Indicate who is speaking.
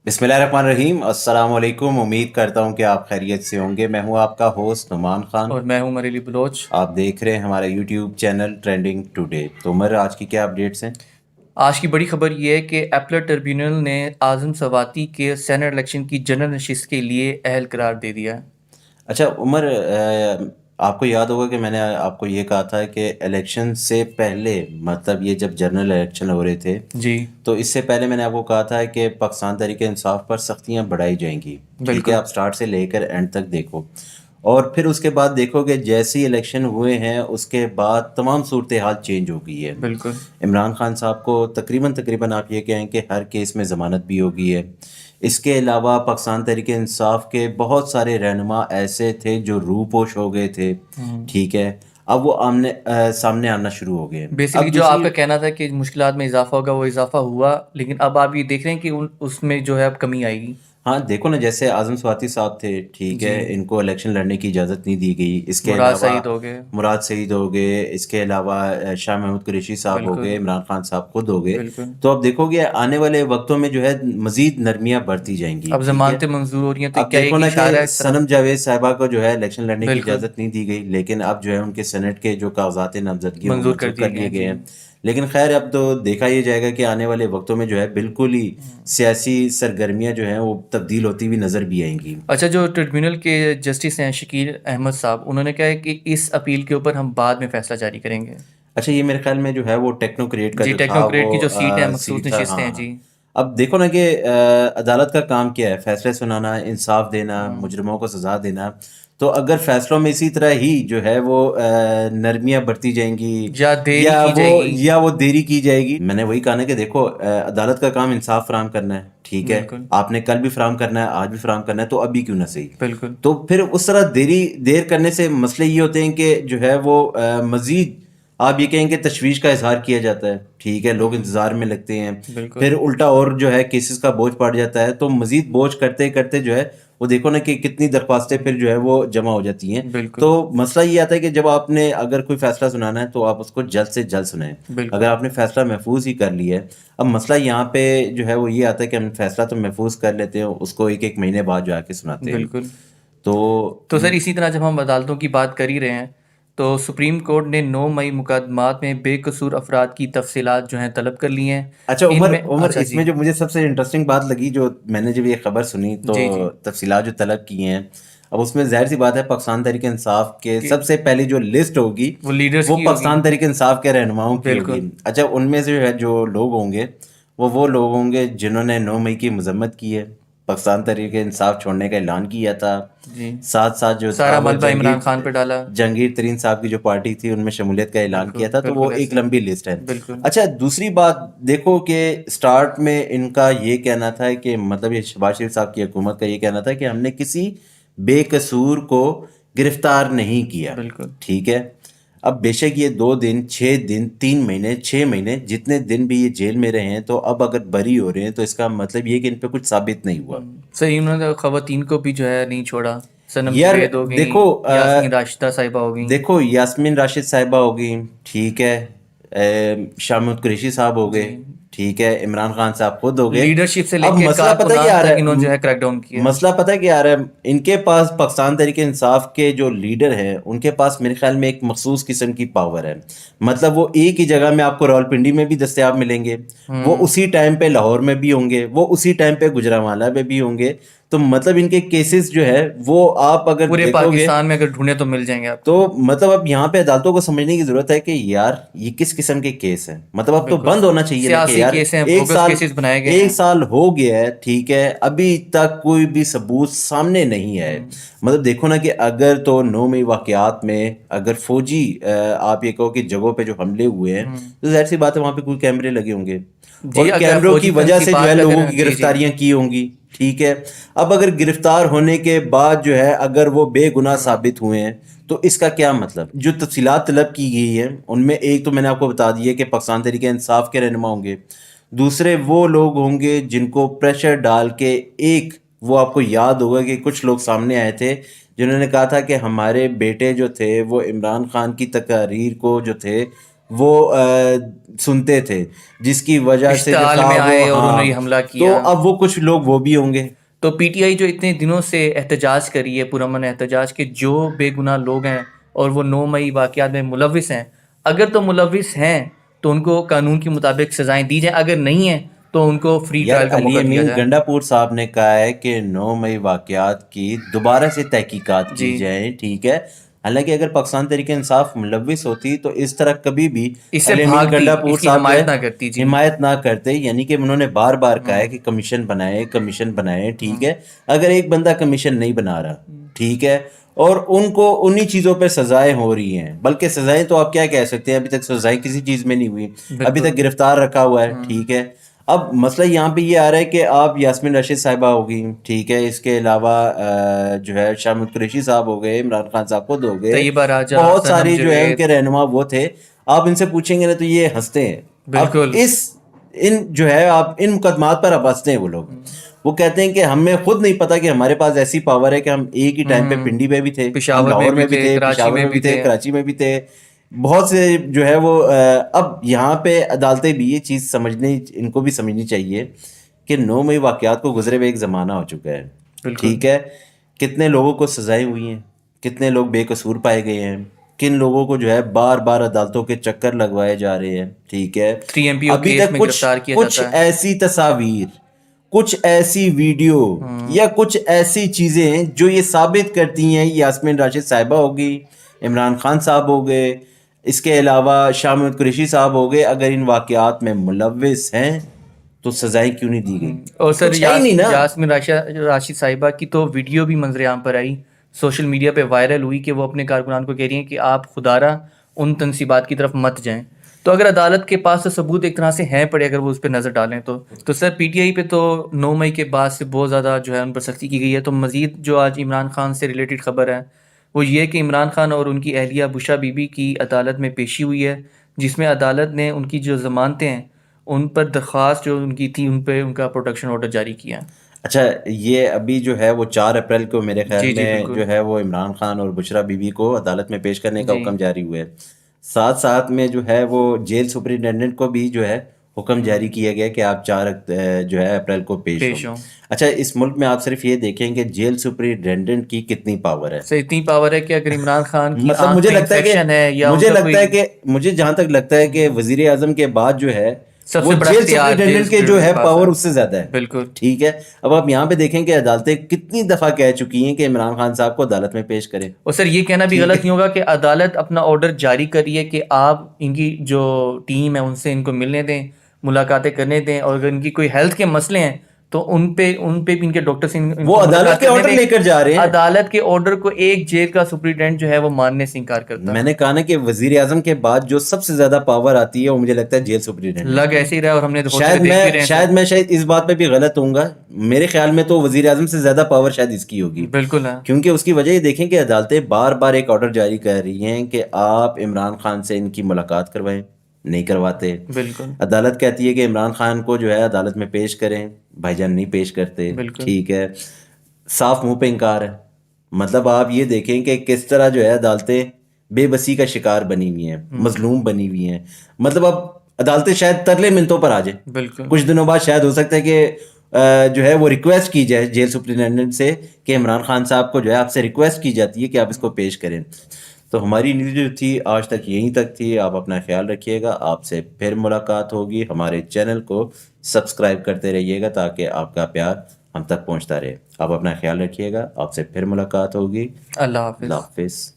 Speaker 1: बिस्मिल्लाहिर्रहमानिर्रहीम। अस्सलाम वालेकुम। उम्मीद करता हूँ कि आप खैरियत से होंगे। मैं हूँ आपका होस्ट नुमान खान।
Speaker 2: और मैं हूं मरेली बलोच।
Speaker 1: आप देख रहे हैं हमारा यूट्यूब चैनल ट्रेंडिंग टुडे। तो उमर, आज की क्या अपडेट्स हैं?
Speaker 2: आज की बड़ी खबर यह है कि एपलेट ट्रिब्यूनल ने आज़म सवाती के सेनेट इलेक्शन की जनरल नशिस्त के लिए अहल करार दे दिया है।
Speaker 1: अच्छा उमर, आपको याद होगा कि मैंने आपको ये कहा था कि इलेक्शन से पहले, मतलब ये जब जनरल इलेक्शन हो रहे थे,
Speaker 2: जी
Speaker 1: तो इससे पहले मैंने आपको कहा था कि पाकिस्तान तहरीक इंसाफ पर सख्तियां बढ़ाई जाएंगी। ठीक है,
Speaker 2: बिल्कुल।
Speaker 1: आप स्टार्ट से लेकर एंड तक देखो। और फिर उसके बाद देखोगे जैसे ही इलेक्शन हुए हैं उसके बाद तमाम सूरत हाल चेंज हो गई है।
Speaker 2: बिल्कुल।
Speaker 1: इमरान खान साहब को तकरीबन तकरीबन आप ये कहें कि हर केस में ज़मानत भी हो गई है। इसके अलावा पाकिस्तान तहरीक इंसाफ के बहुत सारे रहनुमा ऐसे थे जो रूपोश हो गए थे। ठीक है, अब वो सामने आना शुरू हो गए हैं।
Speaker 2: बेसिकली
Speaker 1: अब
Speaker 2: जो
Speaker 1: दूसरी,
Speaker 2: आपका कहना था कि मुश्किलात में इजाफा होगा वो इजाफा हुआ, लेकिन अब आप ये देख रहे हैं कि उसमें जो है अब कमी आएगी।
Speaker 1: हाँ देखो ना, जैसे आज़म स्वाति साहब थे, ठीक
Speaker 2: जी।
Speaker 1: है, इनको इलेक्शन लड़ने की इजाज़त नहीं दी गई। इसके
Speaker 2: मुराद
Speaker 1: अलावा
Speaker 2: सईद हो गए।
Speaker 1: मुराद सईद हो गए, इसके अलावा शाह महमूद कुरैशी साहब हो गए,
Speaker 2: बिल्कुल।
Speaker 1: इमरान खान साहब खुद हो गए।
Speaker 2: बिल्कुल।
Speaker 1: तो अब देखोगे आने वाले वक्तों में जो है मज़ीद नरमियाँ बढ़ती जाएंगी।
Speaker 2: अब
Speaker 1: ठीक है,
Speaker 2: जमानतें मंजूर हो रही हैं, तो
Speaker 1: अब
Speaker 2: क्या
Speaker 1: देखो
Speaker 2: एक
Speaker 1: ना कि
Speaker 2: इशारा है इस तरफ?
Speaker 1: सनम जावेद साहिबा को जो है इलेक्शन लड़ने की
Speaker 2: बिल्कुल।
Speaker 1: इजाज़त नहीं दी गई, लेकिन अब जो है उनके सेनेट के जो कागजात नामजदगी है वो
Speaker 2: मंजूर कर
Speaker 1: मंजूर
Speaker 2: दिए
Speaker 1: कर
Speaker 2: गए
Speaker 1: लिए
Speaker 2: हैं
Speaker 1: गए
Speaker 2: जी।
Speaker 1: हैं। लेकिन खैर, अब तो देखा ये जाएगा कि आने वाले वक्तों में जो है बिल्कुल ही सियासी सरगर्मियाँ जो हैं वो तब्दील होती हुई नज़र भी आएंगी।
Speaker 2: अच्छा, जो ट्रिब्यूनल के जस्टिस हैं शकील अहमद साहब, उन्होंने कहा है कि इस अपील के ऊपर हम बाद में फैसला जारी करेंगे।
Speaker 1: अच्छा, ये मेरे ख्याल में जो है वो टेक्नोक्रेट का
Speaker 2: जी,
Speaker 1: जो था वो
Speaker 2: टेक्नोक्रेट की जो सीट है, मखसूस
Speaker 1: सीट था।
Speaker 2: नशिस्तें
Speaker 1: हाँ
Speaker 2: हैं
Speaker 1: हाँ।
Speaker 2: जी।
Speaker 1: अब देखो ना कि अदालत का काम क्या है? फैसले सुनाना, इंसाफ देना, मुजरिमों को सजा देना। तो अगर फैसलों में इसी तरह ही जो है वो नरमियाँ बढ़ती जाएंगी
Speaker 2: या देरी
Speaker 1: या
Speaker 2: की
Speaker 1: वो
Speaker 2: जाएगी।
Speaker 1: या वो देरी की जाएगी। मैंने वही कहा ना कि देखो, अदालत का काम इंसाफ फराहम करना है। ठीक है,
Speaker 2: बिल्कुल।
Speaker 1: आपने कल भी फराहम करना है, आज भी फराहम करना है, तो अभी क्यों ना सही।
Speaker 2: बिल्कुल।
Speaker 1: तो फिर उस तरह देर करने से मसले ये होते हैं कि जो है वो मज़ीद, आप ये कहें कि तशवीश का इजहार किया जाता है। ठीक है, लोग इंतज़ार में लगते हैं। फिर
Speaker 2: बिल्कुल।
Speaker 1: उल्टा और जो है केसेस का बोझ पड़ जाता है, तो मज़ीद बोझ करते करते जो है वो देखो ना कि कितनी दरख्वास्तें फिर जो है वो जमा हो जाती हैं। तो
Speaker 2: बिल्कुल।
Speaker 1: मसला ये आता है कि जब आपने अगर कोई फ़ैसला सुनाना है तो आप उसको जल्द से जल्द सुनाएं। अगर
Speaker 2: बिल्कुल।
Speaker 1: आपने फ़ैसला महफूज ही कर लिया है, अब मसला यहाँ पे जो है वो ये आता है कि हम फ़ैसला तो महफूज कर लेते हैं, उसको एक एक महीने बाद जो आके सुनाते हैं।
Speaker 2: बिल्कुल।
Speaker 1: तो
Speaker 2: तो सर, इसी तरह जब हम अदालतों की बात कर ही रहे हैं, तो सुप्रीम कोर्ट ने 9 मई मुकदमात में बेकसूर अफराद की तफसीलात जो हैं तलब कर ली हैं।
Speaker 1: अच्छा उमर,
Speaker 2: इनमें अच्छा जी।
Speaker 1: इसमें जो मुझे सबसे इंटरेस्टिंग बात लगी, जो मैंने जब ये खबर सुनी तो
Speaker 2: जी जी।
Speaker 1: तफसीलात जो तलब की हैं, अब उसमें जाहिर सी बात है पाकिस्तान तहरीक इंसाफ के
Speaker 2: कि
Speaker 1: सबसे पहली जो लिस्ट होगी
Speaker 2: वो लीडर्स
Speaker 1: वो
Speaker 2: की होगी।
Speaker 1: पाकिस्तान तहरीक इंसाफ के रहनुमाओं की होगी।
Speaker 2: बिल्कुल।
Speaker 1: अच्छा, उनमें से जो है जो लोग होंगे वो लोग होंगे जिन्होंने 9 मई की मजम्मत की है, पाकिस्तान तहरीक इंसाफ छोड़ने का ऐलान किया था।
Speaker 2: जी।
Speaker 1: साथ साथ जो था
Speaker 2: सारा
Speaker 1: वो
Speaker 2: मलबा इमरान खान पे डाला।
Speaker 1: जहांगीर तरीन साहब की जो पार्टी थी उनमें शमूलियत का ऐलान किया
Speaker 2: बिल्कुल।
Speaker 1: था। तो वो
Speaker 2: बिल्कुल
Speaker 1: एक
Speaker 2: ऐसे।
Speaker 1: लंबी लिस्ट है।
Speaker 2: बिल्कुल।
Speaker 1: अच्छा, दूसरी बात देखो कि स्टार्ट में इनका ये कहना था कि, मतलब ये शहबाज शरीफ साहब की हुकूमत का ये कहना था कि हमने किसी बेकसूर को गिरफ्तार नहीं किया।
Speaker 2: बिल्कुल।
Speaker 1: ठीक है, अब बेशक ये 2 दिन, 6 दिन, 3 महीने, 6 महीने, जितने दिन भी ये जेल में रहे हैं, तो अब अगर बरी हो रहे हैं तो इसका मतलब ये कि इन पे कुछ साबित नहीं हुआ।
Speaker 2: सही, उन्होंने खवातीन को भी जो है नहीं छोड़ा। सनम
Speaker 1: यार
Speaker 2: जुवेद हो गई,
Speaker 1: देखो,
Speaker 2: यास्मीन राशिदा साहिबा हो गई।
Speaker 1: देखो यास्मीन राशिद साहिबा हो गई, ठीक है, शाह महमूद कुरैशी साहब हो
Speaker 2: जी।
Speaker 1: गए, ठीक है, इमरान खान साहब खुद हो गए।
Speaker 2: लीडरशिप से
Speaker 1: अब
Speaker 2: लेके
Speaker 1: मसला पता क्या
Speaker 2: कारकुनान
Speaker 1: आ रहा
Speaker 2: तक
Speaker 1: है?
Speaker 2: इन्होंने जो है क्रैकडाउन किया।
Speaker 1: मसला पता क्या आ रहा है? इनके पास पाकिस्तान तहरीक इंसाफ के जो लीडर हैं उनके पास मेरे ख्याल में एक मखसूस किस्म की पावर है। मतलब वो एक ही जगह में आपको रावलपिंडी में भी दस्तयाब मिलेंगे, वो उसी टाइम पे लाहौर में भी होंगे, वो उसी टाइम पे गुजरांवाला में भी होंगे। तो मतलब इनके केसेस जो है वो आप अगर
Speaker 2: पूरे
Speaker 1: देखोगे
Speaker 2: पाकिस्तान में अगर ढूंढे तो मिल जाएंगे
Speaker 1: तो
Speaker 2: आपको।
Speaker 1: मतलब अब यहाँ पे अदालतों को समझने की जरूरत है कि यार ये किस किस्म के केस है। मतलब अब तो
Speaker 2: बिल्कुल।
Speaker 1: बंद होना चाहिए ना कि
Speaker 2: सियासी
Speaker 1: यार
Speaker 2: केस हैं,
Speaker 1: एक
Speaker 2: बोगस
Speaker 1: साल
Speaker 2: केसेस बनाए गए
Speaker 1: एक
Speaker 2: हैं।
Speaker 1: साल हो गया है, ठीक है, अभी तक कोई भी सबूत सामने नहीं आए। मतलब देखो ना कि अगर तो 9 मई वाकयात में अगर फौजी आप ये कहो कि जगहों पे जो हमले हुए हैं, तो जाहिर सी बात है वहाँ पे कोई कैमरे लगे होंगे
Speaker 2: जी,
Speaker 1: और
Speaker 2: अगर
Speaker 1: कैमरों की
Speaker 2: फौजी
Speaker 1: वजह से जो
Speaker 2: तनसीबात
Speaker 1: है
Speaker 2: पे
Speaker 1: लोगों
Speaker 2: अगर
Speaker 1: की
Speaker 2: जी जी।
Speaker 1: गिरफ्तारियां की होंगी। ठीक है, अब अगर गिरफ्तार होने के बाद जो है अगर वो बेगुनाह साबित हुए हैं तो इसका क्या मतलब? जो तफसीलात तलब की गई है उनमें एक तो मैंने आपको बता दिया कि पाकिस्तान तरीके इंसाफ के रहनुमा होंगे, दूसरे वो लोग होंगे जिनको प्रेशर डाल के, एक वो आपको याद होगा कि कुछ लोग सामने आए थे जिन्होंने कहा था कि हमारे बेटे जो थे वो इमरान खान की तकारीर को जो थे وہ سنتے تھے، جس کی وجہ سے جو
Speaker 2: اشتعال
Speaker 1: تھا
Speaker 2: میں آئے
Speaker 1: وہ
Speaker 2: اور انہوں
Speaker 1: ہاں،
Speaker 2: نے حملہ
Speaker 1: تو
Speaker 2: کیا.
Speaker 1: اب وہ کچھ لوگ وہ بھی ہوں گے.
Speaker 2: تو پی ٹی آئی جو اتنے دنوں سے احتجاج کری ہے، پرامن احتجاج، کہ جو بے گناہ لوگ ہیں اور وہ 9 مئی واقعات میں ملوث ہیں، اگر تو ملوث ہیں تو ان کو قانون کے مطابق سزائیں دی جائیں، اگر نہیں ہیں تو ان کو فری
Speaker 1: یار
Speaker 2: ٹرائل کا
Speaker 1: علی
Speaker 2: موقع دیا
Speaker 1: امین
Speaker 2: جائے.
Speaker 1: گنڈا پور صاحب نے کہا ہے کہ 9 مئی واقعات کی دوبارہ سے تحقیقات کی
Speaker 2: جی،
Speaker 1: جائیں، ٹھیک ہے. حالانکہ اگر پاکستان تحریک انصاف ملوث ہوتی تو اس طرح کبھی بھی
Speaker 2: اس سے
Speaker 1: علی امین
Speaker 2: بھاگتی،
Speaker 1: گنڈا پور
Speaker 2: اس کی
Speaker 1: صاحب جو ہے
Speaker 2: حمایت نہ کرتی. جی،
Speaker 1: حمایت نہ کرتے. یعنی کہ انہوں نے بار بار کہا ہے کہ کمیشن بنائے، ٹھیک ہے. اگر ایک بندہ کمیشن نہیں بنا رہا، ٹھیک ہے، اور ان کو انہی چیزوں پہ سزائیں ہو رہی ہیں، بلکہ سزائیں تو آپ کیا کہہ سکتے ہیں، ابھی تک سزائیں کسی چیز میں نہیں ہوئی، ابھی
Speaker 2: بالکل.
Speaker 1: تک گرفتار رکھا ہوا ہے، ٹھیک ہے. اب مسئلہ یہاں پہ یہ آ رہا ہے کہ آپ یاسمین راشد صاحبہ ہوگی، ٹھیک ہے، اس کے علاوہ جو ہے شاہ محمود قریشی صاحب ہو گئے، عمران خان صاحب خود ہو گئے،
Speaker 2: طیبہ راجہ،
Speaker 1: بہت
Speaker 2: صنم
Speaker 1: ساری جو ہے ان
Speaker 2: جاوید.
Speaker 1: کے رہنما وہ تھے. آپ ان سے پوچھیں گے نا تو یہ ہنستے ہیں. اب
Speaker 2: بالکل.
Speaker 1: ان جو ہے آپ ان مقدمات پر اب ہنستے ہیں وہ لوگ. وہ کہتے ہیں کہ ہمیں خود نہیں پتا کہ ہمارے پاس ایسی پاور ہے کہ ہم ایک ہی ٹائم پہ پنڈی میں بھی تھے، ہم
Speaker 2: پشاور میں
Speaker 1: لاہور
Speaker 2: بھی
Speaker 1: میں بھی
Speaker 2: تھے،
Speaker 1: تھے،
Speaker 2: کراچی
Speaker 1: پشاور
Speaker 2: میں
Speaker 1: میں
Speaker 2: بھی
Speaker 1: بھی تھے،
Speaker 2: تھے.
Speaker 1: کراچی میں بھی تھے. بہت سے جو ہے وہ اب یہاں پہ عدالتیں بھی یہ چیز ان کو بھی سمجھنی چاہیے کہ 9 مئی واقعات کو گزرے ہوئے ایک زمانہ ہو چکا ہے،
Speaker 2: بالکل.
Speaker 1: ٹھیک ہے. کتنے لوگوں کو سزائیں ہوئی ہیں، کتنے لوگ بے قصور پائے گئے ہیں، کن لوگوں کو جو ہے بار بار عدالتوں کے چکر لگوائے جا رہے ہیں، ٹھیک ہے.
Speaker 2: 3 MPO
Speaker 1: ابھی
Speaker 2: کیس
Speaker 1: تک
Speaker 2: میں
Speaker 1: کچھ
Speaker 2: گرفتار کیا
Speaker 1: کچھ
Speaker 2: جاتا ہے.
Speaker 1: ایسی تصاویر، کچھ ایسی ویڈیو یا کچھ ایسی چیزیں ہیں جو یہ ثابت کرتی ہیں یاسمین راشد صاحبہ ہوگی، عمران خان صاحب ہو گئے، اس کے علاوہ شاہ محمود قریشی صاحب ہو گئے، اگر ان واقعات میں ملوث ہیں تو سزائیں کیوں نہیں دی گئی؟
Speaker 2: اور سر
Speaker 1: کچھ ہے ہی نہیں نا.
Speaker 2: یاسمین راشد صاحبہ کی تو ویڈیو بھی منظر عام پر آئی، سوشل میڈیا پہ وائرل ہوئی، کہ وہ اپنے کارکنان کو کہہ رہی ہیں کہ آپ خدارہ ان تنصیبات کی طرف مت جائیں. تو اگر عدالت کے پاس تو ثبوت ایک طرح سے ہیں پڑے، اگر وہ اس پہ نظر ڈالیں تو سر پی ٹی آئی پہ تو 9 مئی کے بعد سے بہت زیادہ جو ہے ان پر سختی کی گئی ہے. تو مزید جو آج عمران خان سے ریلیٹڈ خبر ہے وہ یہ کہ عمران خان اور ان کی اہلیہ بشرا بی بی کی عدالت میں پیشی ہوئی ہے، جس میں عدالت نے ان کی جو ضمانتیں ہیں ان پر درخواست جو ان کی تھی ان پہ ان کا پروٹیکشن آرڈر جاری کیا ہے.
Speaker 1: اچھا، یہ ابھی جو ہے وہ 4 اپریل کو میرے خیال
Speaker 2: جی جی
Speaker 1: میں
Speaker 2: بالکل.
Speaker 1: جو ہے وہ عمران خان اور بشرا بی بی کو عدالت میں پیش کرنے کا
Speaker 2: جی
Speaker 1: حکم جاری ہوا ہے. ساتھ ساتھ میں جو ہے وہ جیل سپرنٹینڈنٹ کو بھی جو ہے حکم جاری کیا گیا کہ آپ 4 جو ہے اپریل کو پیش ہوں.
Speaker 2: پیش ہوں.
Speaker 1: اچھا، اس ملک میں آپ صرف یہ دیکھیں کہ جیل سپرنٹینڈنٹ کی کتنی پاور ہے.
Speaker 2: سے اتنی پاور ہے کہ اگر عمران خان کی
Speaker 1: مطلب
Speaker 2: آنکھ میں انفیکشن ہے یا ان کا کوئی،
Speaker 1: مجھے جہاں تک لگتا ہے کہ وزیر اعظم کے بعد جو ہے
Speaker 2: سب
Speaker 1: وہ
Speaker 2: سے بڑا
Speaker 1: جیل
Speaker 2: اختیار جیل
Speaker 1: سپرنٹینڈنٹ کے جو
Speaker 2: سپرنٹینڈنٹ
Speaker 1: ہے
Speaker 2: کے پاس
Speaker 1: پاور
Speaker 2: ہے.
Speaker 1: اس سے زیادہ ہے.
Speaker 2: بالکل.
Speaker 1: ٹھیک ہے. اب آپ یہاں پہ دیکھیں کہ عدالتیں کتنی دفعہ کہہ چکی ہیں کہ عمران خان صاحب کو عدالت میں پیش کریں.
Speaker 2: اور سر یہ کہنا بھی
Speaker 1: ٹھیک
Speaker 2: غلط
Speaker 1: ہے.
Speaker 2: نہیں ہوگا کہ عدالت اپنا آرڈر جاری کری ہے کہ آپ ان کی جو ٹیم ہے ان سے ان کو ملنے دیں، ملاقاتیں کرنے دیں، اور اگر ان کی کوئی ہیلتھ کے مسئلے ہیں تو ان پہ بھی ان کے ڈاکٹر سے ان
Speaker 1: وہ
Speaker 2: کو
Speaker 1: عدالت
Speaker 2: ملاقات
Speaker 1: کے
Speaker 2: کرنے
Speaker 1: آرڈر
Speaker 2: دیں.
Speaker 1: لے کر جا رہے ہیں.
Speaker 2: عدالت کے آرڈر کو ایک جیل کا سپرنٹینڈنٹ جو ہے وہ ماننے سے انکار کرتا.
Speaker 1: میں نے کہا نا کہ وزیر اعظم کے بعد جو سب سے زیادہ پاور آتی ہے وہ مجھے لگتا ہے جیل سپرنٹینڈنٹ
Speaker 2: لگ
Speaker 1: کی.
Speaker 2: ایسے ہی رہا، اور ہم نے ہوتے
Speaker 1: شاید
Speaker 2: ہوئے دیکھ بھی رہے ہیں سر.
Speaker 1: میں اس بات پہ بھی غلط ہوں گا. میرے خیال میں تو وزیر اعظم سے زیادہ پاور شاید اس کی ہوگی.
Speaker 2: بالکل ہے.
Speaker 1: کیونکہ اس کی وجہ یہ دیکھیں کہ عدالتیں بار بار ایک آرڈر جاری کر رہی ہیں کہ آپ عمران خان سے ان کی ملاقات کروائیں، نہیں کرواتے.
Speaker 2: بالکل.
Speaker 1: عدالت کہتی ہے کہ عمران خان کو جو ہے عدالت میں پیش کریں، بھائی جان نہیں پیش کرتے.
Speaker 2: بالکل.
Speaker 1: ٹھیک ہے. صاف منہ پہ انکار ہے. مطلب آپ یہ دیکھیں کہ کس طرح جو ہے عدالتیں بے بسی کا شکار بنی ہوئی ہیں، مظلوم بنی ہوئی ہیں. مطلب اب عدالتیں شاید ترلے منتوں پر آ جائیں.
Speaker 2: بالکل.
Speaker 1: کچھ دنوں بعد شاید ہو سکتا ہے کہ جو ہے وہ ریکویسٹ کی جائے جیل سپرنٹینڈنٹ سے کہ عمران خان صاحب کو جو ہے آپ سے ریکویسٹ کی جاتی ہے کہ آپ اس کو پیش کریں. تو ہماری نیوز جو تھی آج تک یہیں تک تھی. آپ اپنا خیال رکھیے گا. آپ سے پھر ملاقات ہوگی. ہمارے چینل کو سبسکرائب کرتے رہیے گا تاکہ آپ کا پیار ہم تک پہنچتا رہے. آپ اپنا خیال رکھیے گا. آپ سے پھر ملاقات ہوگی.
Speaker 2: اللہ
Speaker 1: اللہ
Speaker 2: حافظ.
Speaker 1: حافظ.